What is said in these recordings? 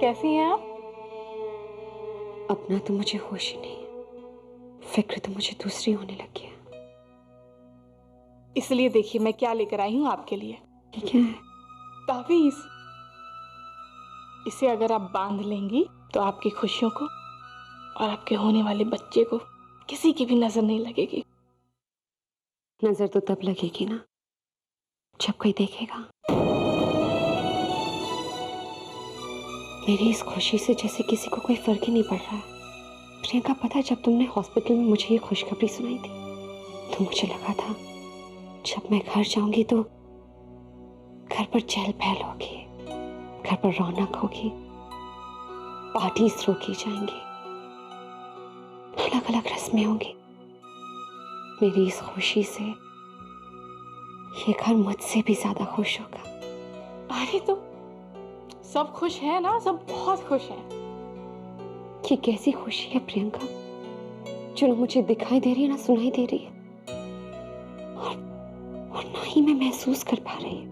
कैसी हैं आप? अपना तो मुझे होश ही नहीं, फिक्र तो मुझे दूसरी होने लगी है। इसलिए देखिए मैं क्या लेकर आई हूँ आपके लिए। ये क्या है? तावीज। इसे अगर आप बांध लेंगी तो आपकी खुशियों को और आपके होने वाले बच्चे को किसी की भी नजर नहीं लगेगी। नजर तो तब लगेगी ना जब कोई देखेगा। मेरी इस खुशी से जैसे किसी को कोई फर्क ही नहीं पड़ रहा है। प्रियंका, पता है जब तुमने हॉस्पिटल में मुझे ये खुशखबरी सुनाई थी तो मुझे लगा था जब मैं घर जाऊंगी तो घर पर चहल पहल होगी, घर पर रौनक होगी, पार्टी रोकी जाएंगी, अलग अलग रस्में होंगी। मेरी इस खुशी से ये घर मुझसे भी ज्यादा खुश होगा। अरे तो सब खुश हैं ना, सब बहुत खुश हैं। ये कैसी खुशी है प्रियंका जो ना मुझे दिखाई दे रही है ना सुनाई दे रही है, और ना ही मैं महसूस कर पा रही हूँ।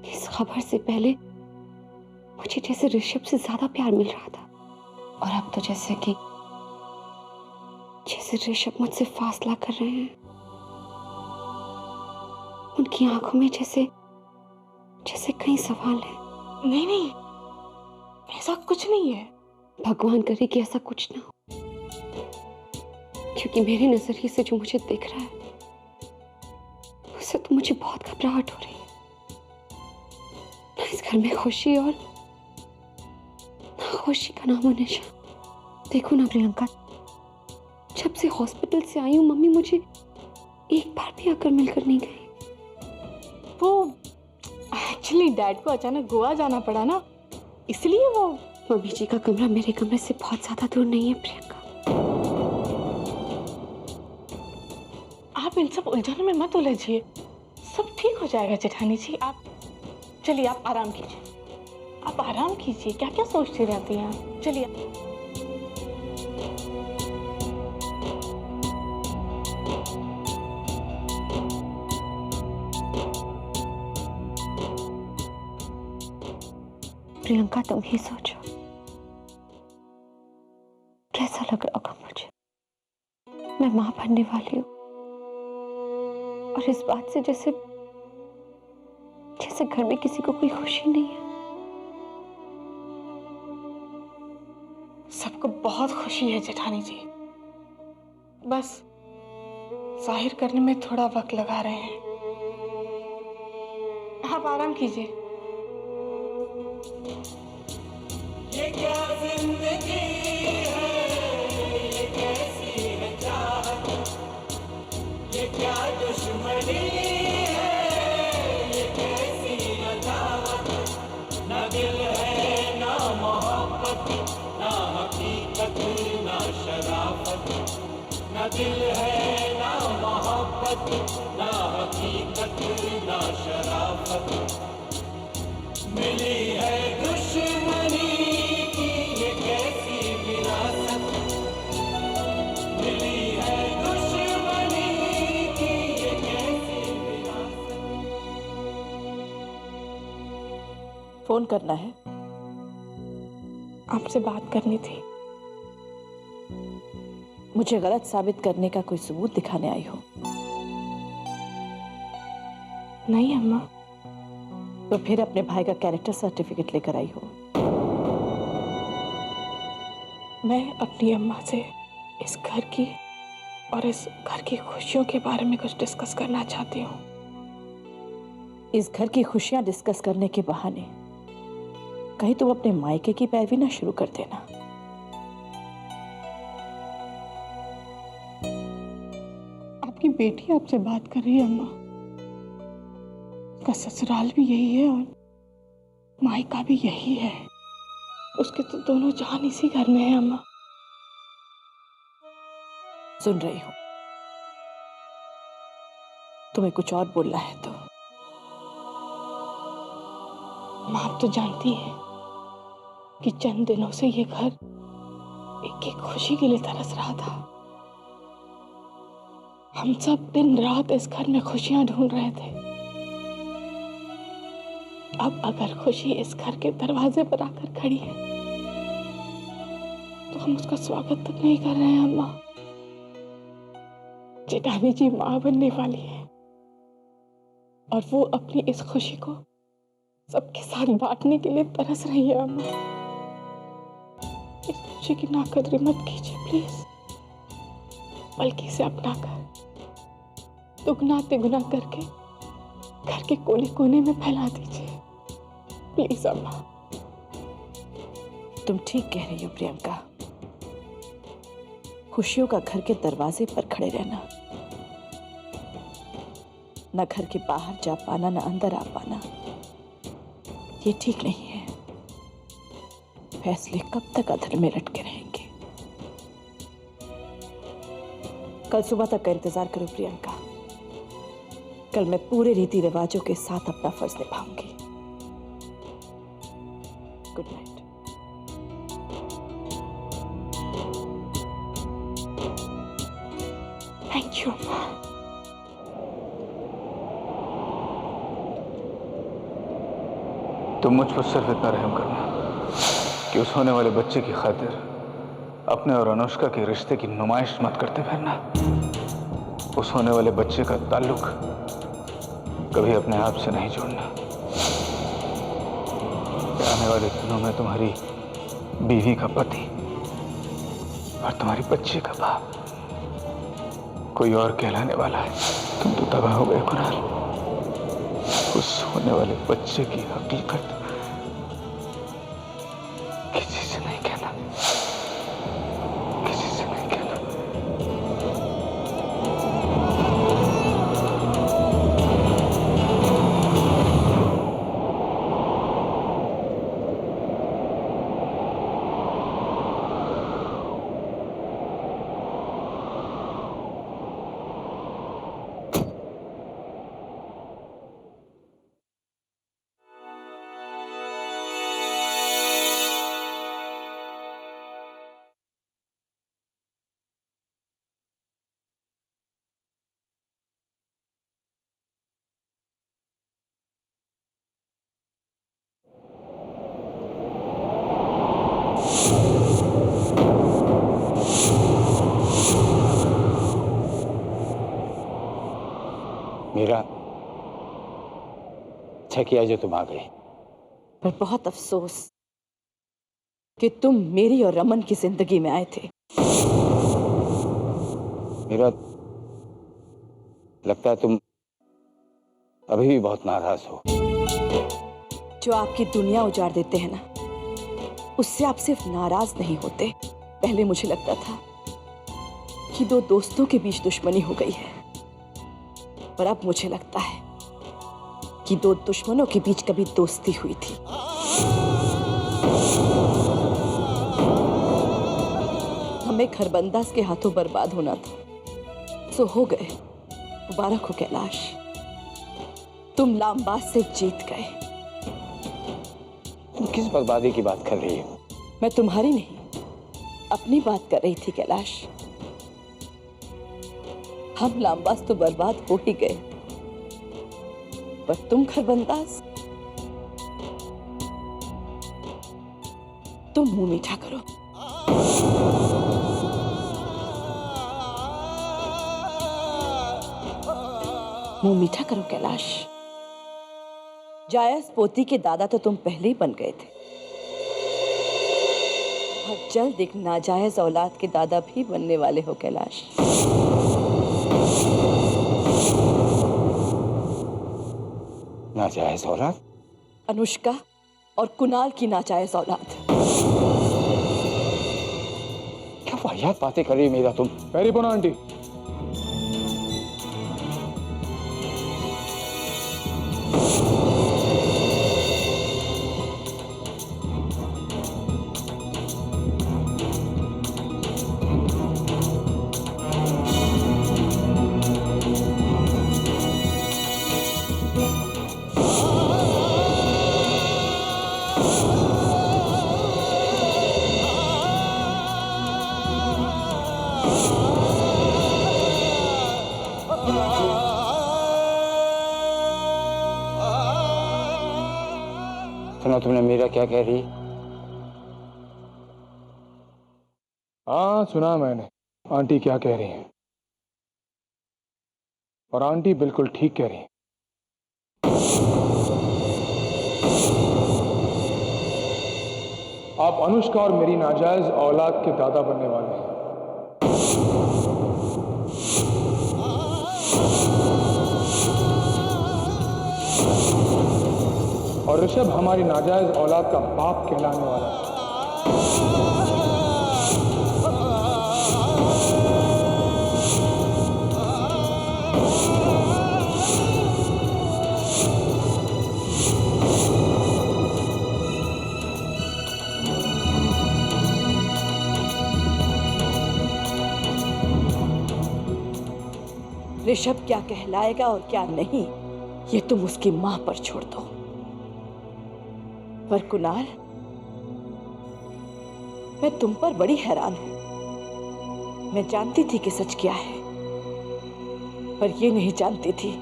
इस खबर से पहले मुझे जैसे ऋषभ से ज्यादा प्यार मिल रहा था, और अब तो जैसे ऋषभ मुझसे फासला कर रहे हैं। उनकी आंखों में जैसे कई सवाल हैं। नहीं नहीं, ऐसा कुछ नहीं है। भगवान करे कि ऐसा कुछ ना हो, क्योंकि मेरे नजरिए से जो मुझे दिख रहा है उससे तो मुझे बहुत घबराहट हो रही है। ना इस घर में खुशी और ना खुशी का नामो निशान। देखो ना प्रियंका, जब से हॉस्पिटल से आई हूँ मम्मी मुझे एक बार भी आकर मिलकर नहीं गई। वो एक्चुअली डैड को अचानक गोवा जाना पड़ा ना, इसलिए वो। मम्मी जी का कमरा मेरे कमरे से बहुत ज्यादा दूर नहीं है प्रियंका। आप इन सब उलझनों में मत उलझिए, सब ठीक हो जाएगा जेठानी जी। आप चलिए, आप आराम कीजिए, आप आराम कीजिए। क्या क्या सोचती रहती हैं आप? चलिए। प्रियंका, तुम ही सोचो कैसा लग रहा होगा मुझे। मैं मां बनने वाली हूँ और इस बात से जैसे घर में किसी को कोई खुशी नहीं है। सबको बहुत खुशी है जेठानी जी, बस जाहिर करने में थोड़ा वक्त लगा रहे हैं। आप आराम कीजिए। ये क्या जिंदगी है, ये कैसी है चाहत, ये क्या दुश्मनी है, ये कैसी अदावत। ना दिल है ना मोहब्बत, ना हकीकत ना शराफत। ना दिल है ना मोहब्बत, ना हकीकत ना शराफत। मिली है दुश्मनी की ये कैसी विरासत, मिली है दुश्मनी की ये कैसी विरासत। फोन करना है, आपसे बात करनी थी। मुझे गलत साबित करने का कोई सबूत दिखाने आई हो? नहीं अम्मा। तो फिर अपने भाई का कैरेक्टर सर्टिफिकेट लेकर आई हो? मैं अपनी अम्मा से इस घर की और इस घर की खुशियों के बारे में कुछ डिस्कस करना चाहती हूँ। इस घर की खुशियां डिस्कस करने के बहाने कहीं तुम अपने मायके की पैरवी ना शुरू कर देना। आपकी बेटी आपसे बात कर रही है अम्मा। उसका ससुराल भी यही है और मायका भी यही है। उसके तो दोनों जान इसी घर में है अम्मा। सुन रही हूं, तुम्हें कुछ और बोलना है तो। मां, आप तो जानती हैं कि चंद दिनों से ये घर एक खुशी के लिए तरस रहा था। हम सब दिन रात इस घर में खुशियां ढूंढ रहे थे। अब अगर खुशी इस घर के दरवाजे पर आकर खड़ी है तो हम उसका स्वागत तक नहीं कर रहे हैं अम्मा। जेठानी जी मां बनने वाली है और वो अपनी इस खुशी को सबके साथ बांटने के लिए तरस रही है अम्मा। इस खुशी की नाकदरी मत कीजिए प्लीज, बल्कि इसे अपना कर दुगना तिगुना करके घर के कोने कोने में फैला दीजिए प्लीज अम्मा। तुम ठीक कह रही हो प्रियंका। खुशियों का घर के दरवाजे पर खड़े रहना, न घर के बाहर जा पाना, न अंदर आ पाना, ये ठीक नहीं है। फैसले कब तक अधर में लटके रहेंगे? कल सुबह तक का इंतजार करो प्रियंका। कल मैं पूरे रीति रिवाजों के साथ अपना फर्ज निभाऊंगी। Good night. थैंक यू अम्मा। तुम मुझ पर सिर्फ इतना रहम करना कि उस होने वाले बच्चे की खातिर अपने और अनुष्का के रिश्ते की नुमाइश मत करते फिरना। उस होने वाले बच्चे का ताल्लुक कभी अपने आप से नहीं जोड़ना। आने वाले दिनों में तुम्हारी बीवी का पति और तुम्हारी बच्ची का बाप कोई और कहलाने वाला है। तुम तो तबाह हो गए कुणाल। उस होने वाले बच्चे की हकीकत किसी से नहीं कहना, किसी से नहीं कहना। मीरा, अच्छा किया जो तुम आ गए। पर बहुत अफसोस कि तुम मेरी और रमन की जिंदगी में आए थे। मीरा, लगता है तुम अभी भी बहुत नाराज हो। जो आपकी दुनिया उजाड़ देते हैं ना, उससे आप सिर्फ नाराज नहीं होते। पहले मुझे लगता था कि दो दोस्तों के बीच दुश्मनी हो गई है, पर अब मुझे लगता है कि दो दुश्मनों के बीच कभी दोस्ती हुई थी। हमें खरबंदाज के हाथों बर्बाद होना था, सो हो गए। मुबारक हो कैलाश, तुम लामबाज से जीत गए। तुम किस बर्बादी की बात कर रही हो? मैं तुम्हारी नहीं, अपनी बात कर रही थी कैलाश। हम लामबाज तो बर्बाद हो ही गए, पर तुम खरबंदाज, तुम मुंह मीठा करो। मुंह मीठा करो कैलाश। जायज पोती के दादा तो तुम पहले ही बन गए थे, और जल्द एक नाजायज औलाद के दादा भी बनने वाले हो कैलाश। नाजायज औलाद? अनुष्का और कुणाल की नाजायज औलाद। क्या वाहियात बातें कर रही हो मीरा तुम? वेरी बोना आंटी। सुना तुमने मीरा क्या कह रही? हाँ सुना मैंने आंटी क्या कह रही हैं, और आंटी बिल्कुल ठीक कह रही हैं। आप अनुष्का और मेरी नाजायज औलाद के दादा बनने वाले हैं। और ऋषभ हमारी नाजायज औलाद का बाप कहलाने वाला है। ऋषभ क्या कहलाएगा और क्या नहीं, ये तुम उसकी मां पर छोड़ दो। पर कुणाल, मैं तुम पर बड़ी हैरान हूं। मैं जानती थी कि सच क्या है, पर ये नहीं जानती थी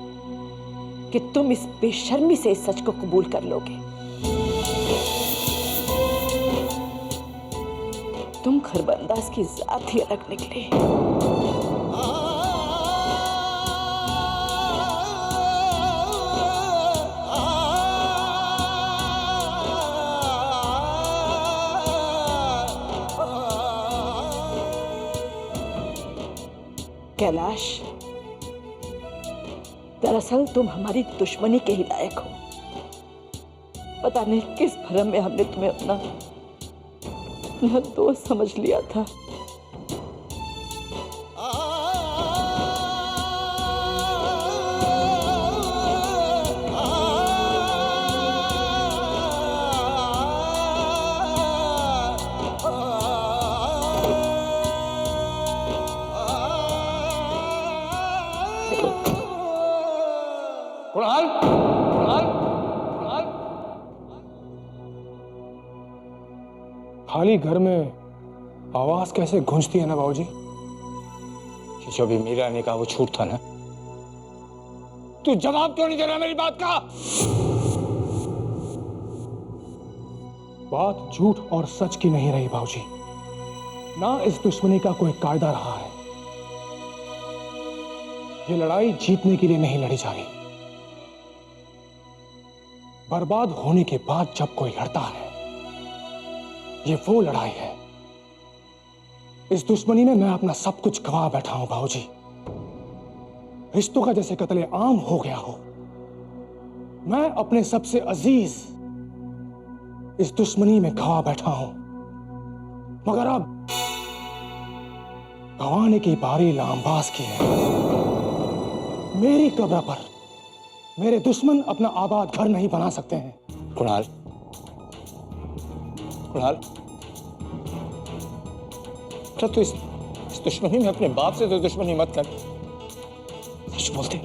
कि तुम इस बेशर्मी से इस सच को कबूल कर लोगे। तुम खरबंदाज की जात ही अलग निकले। कैलाश, दरअसल तुम हमारी दुश्मनी के ही लायक हो। पता नहीं किस भ्रम में हमने तुम्हें अपना दोस्त समझ लिया था। कुणाल, कुणाल, कुणाल। खाली घर में आवाज कैसे गूंजती है ना बाबूजी। कि जो भी मीरा ने कहा वो झूठ था ना? तू जवाब क्यों नहीं दे रहा मेरी बात का? बात झूठ और सच की नहीं रही बाबूजी, ना इस दुश्मनी का कोई कायदा रहा है। ये लड़ाई जीतने के लिए नहीं लड़ी जा रही। बर्बाद होने के बाद जब कोई लड़ता है, ये वो लड़ाई है। इस दुश्मनी में मैं अपना सब कुछ गवा बैठा हूं बाबूजी। रिश्तों का जैसे कत्ले आम हो गया हो, मैं अपने सबसे अजीज इस दुश्मनी में गवा बैठा हूं। मगर अब गंवाने की बारी लांबाज की है। मेरी कब्र पर मेरे दुश्मन अपना आबाद घर नहीं बना सकते हैं। कुणाल, कुणाल, क्या तू इस दुश्मनी में अपने बाप से तो दुश्मनी मत कर। सच बोलते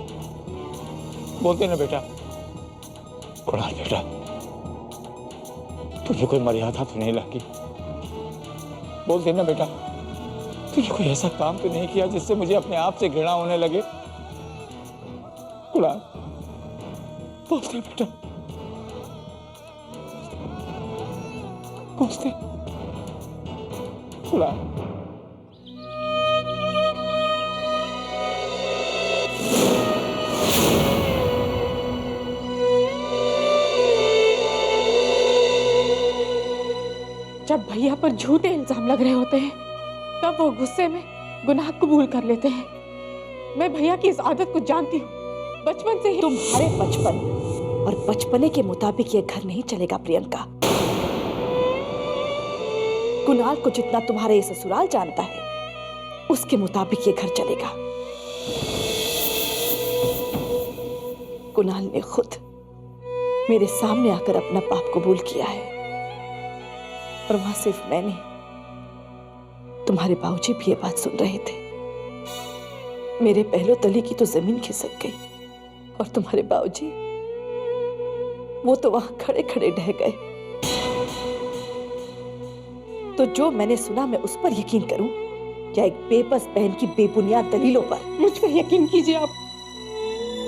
बोलते ना बेटा। कुणाल बेटा, तुझे कोई मर्यादा तो नहीं लगी? बोलते ना बेटा, तुझे कोई ऐसा काम तो नहीं किया जिससे मुझे अपने आप से घृणा होने लगे? कुणाल, बोलते बेटा, बोलते। कुणाल, जब भैया पर झूठे इल्जाम लग रहे होते हैं, तब वो गुस्से में गुनाह कबूल कर लेते हैं। मैं भैया की इस आदत को जानती हूँ, बचपन से ही। तुम्हारे बचपन और बचपने के मुताबिक ये घर नहीं चलेगा प्रियंका। कुणाल को जितना तुम्हारे ये ससुराल जानता है, उसके मुताबिक ये घर चलेगा। कुणाल ने खुद मेरे सामने आकर अपना पाप कबूल किया है, और वहां सिर्फ मैं नहीं, तुम्हारे बाबूजी भी ये बात सुन रहे थे। मेरे पहलो तली की तो जमीन खिसक गई, और तुम्हारे बाबूजी वो तो वहां खड़े खड़े ढह गए। तो जो मैंने सुना मैं उस पर यकीन करूं, या एक बेबस बहन की बेबुनियाद दलीलों पर? मुझ पर यकीन कीजिए आप,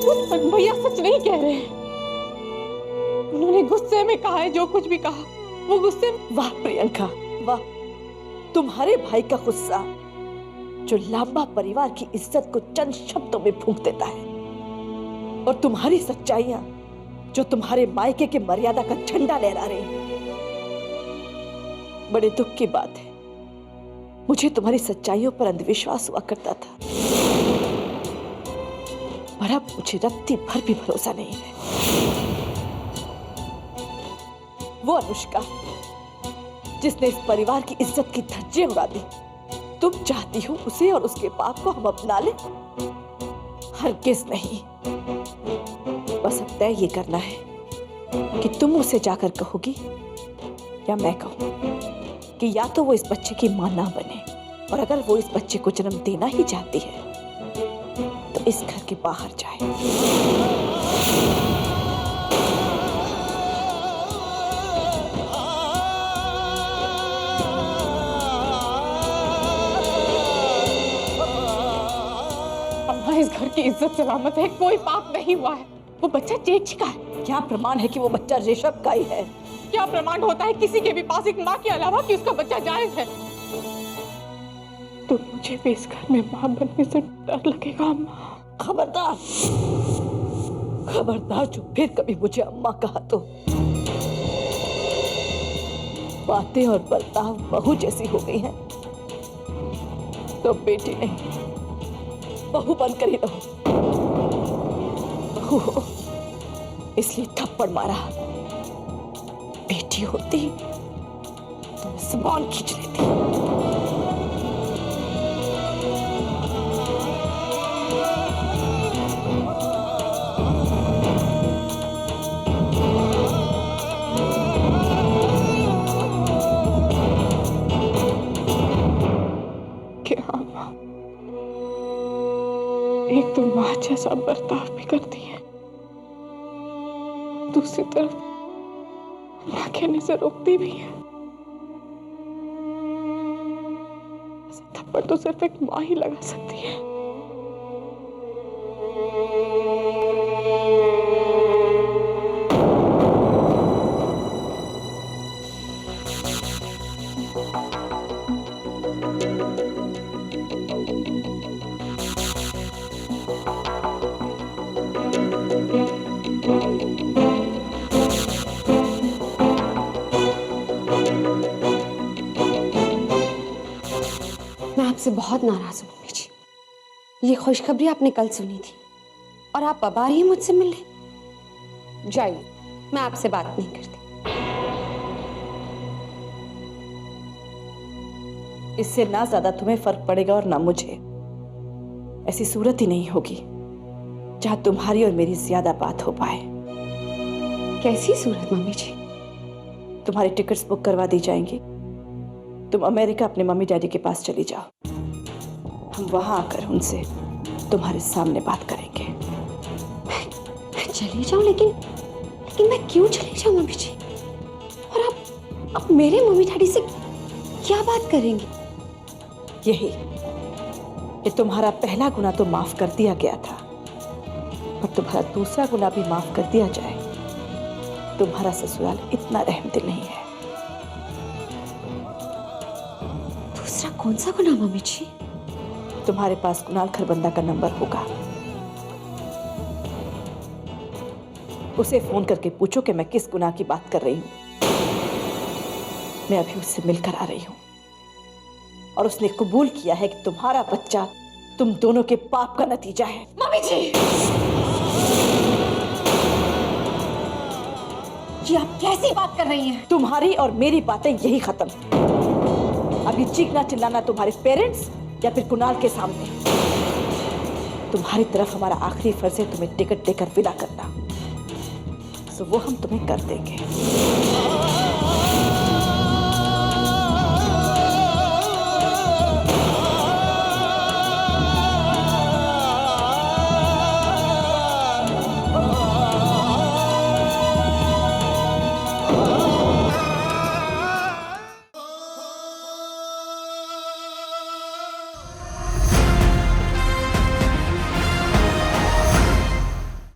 उस पर भैया सच नहीं कह रहे हैं। उन्होंने गुस्से में कहा है जो कुछ भी कहा, वो गुस्से में। वाह प्रियंका वाह, तुम्हारे भाई का गुस्सा जो लांबा परिवार की इज्जत को चंद शब्दों में फूंक देता है, और तुम्हारी सच्चाइयां जो तुम्हारे मायके के मर्यादा का झंडा लहरा रही हैं। बड़े दुख की बात है, मुझे तुम्हारी सच्चाइयों पर अंधविश्वास हुआ करता था, पर अब मुझे रत्ती भर भी भरोसा नहीं है। वो अनुष्का जिसने इस परिवार की इज्जत की धज्जियां उड़ा दी, तुम चाहती हो उसे और उसके बाप को हम अपना लें? हरगिज़ नहीं। बस अब तय ये करना है कि तुम उसे जाकर कहोगी या मैं कहूं कि या तो वो इस बच्चे की मां ना बने, और अगर वो इस बच्चे को जन्म देना ही चाहती है तो इस घर के बाहर जाए। अम्मा, इस घर की इज्जत सलामत है, कोई पाप नहीं हुआ है। वो बच्चा चेची का है। क्या प्रमाण है कि वो बच्चा ऋषभ का ही है? क्या प्रमाण होता है किसी के भी पास एक माँ के अलावा कि उसका बच्चा जायज है? तो मुझे भी इस घर में माँ बनने से डर लगेगा अम्मा। खबरदार, खबरदार जो फिर कभी मुझे अम्मा कहा तो। बातें और बर्ताव बहू जैसी हो गई हैं, तो बेटी नहीं बहू बनकर ही रहो। बहू हो इसलिए थप्पड़ मारा, बेटी होती तो ज़ुबान खींच लेती। क्या माँ, एक तो माँ जैसा बर्ताव भी करती है, दूसरी तरफ माँ कहने से रोकती भी है। ऐसा थप्पड़ तो सिर्फ एक माँ ही लगा सकती है। मैं आपसे बहुत नाराज हूँ मम्मी जी। ये खुशखबरी आपने कल सुनी थी और आप अब आ रही हैं मुझसे मिलने। जाइए, मैं आपसे बात नहीं करती। इससे ना ज्यादा तुम्हें फर्क पड़ेगा और ना मुझे। ऐसी सूरत ही नहीं होगी जहां तुम्हारी और मेरी ज्यादा बात हो पाए। कैसी सूरत मम्मी जी? तुम्हारी टिकट्स बुक करवा दी जाएंगी, तुम अमेरिका अपने मम्मी डैडी के पास चली जाओ। हम वहां आकर उनसे तुम्हारे सामने बात करेंगे। मैं चली जाऊं? लेकिन मैं क्यों चली जाऊं मम्मी जी? और आप मेरे मम्मी डैडी से क्या बात करेंगी? यही कि तुम्हारा पहला गुनाह तो माफ कर दिया गया था, पर तुम्हारा दूसरा गुनाह भी माफ कर दिया जाए। तुम्हारा ससुराल इतना रहमदिल नहीं है। दूसरा कौन सा गुनाह मम्मी जी? तुम्हारे पास कुणाल खरबंदा का नंबर होगा, उसे फोन करके पूछो कि मैं किस गुनाह की बात कर रही हूं। मैं अभी उससे मिलकर आ रही हूं और उसने कबूल किया है कि तुम्हारा बच्चा तुम दोनों के पाप का नतीजा है। मम्मी जी, ये आप कैसी बात कर रही हैं? तुम्हारी और मेरी बातें यही खत्म। अभी चीखना चिल्लाना तुम्हारे पेरेंट्स या फिर कुणाल के सामने। तुम्हारी तरफ हमारा आखिरी फर्ज है तुम्हें टिकट देकर विदा करना, सो वो हम तुम्हें कर देंगे।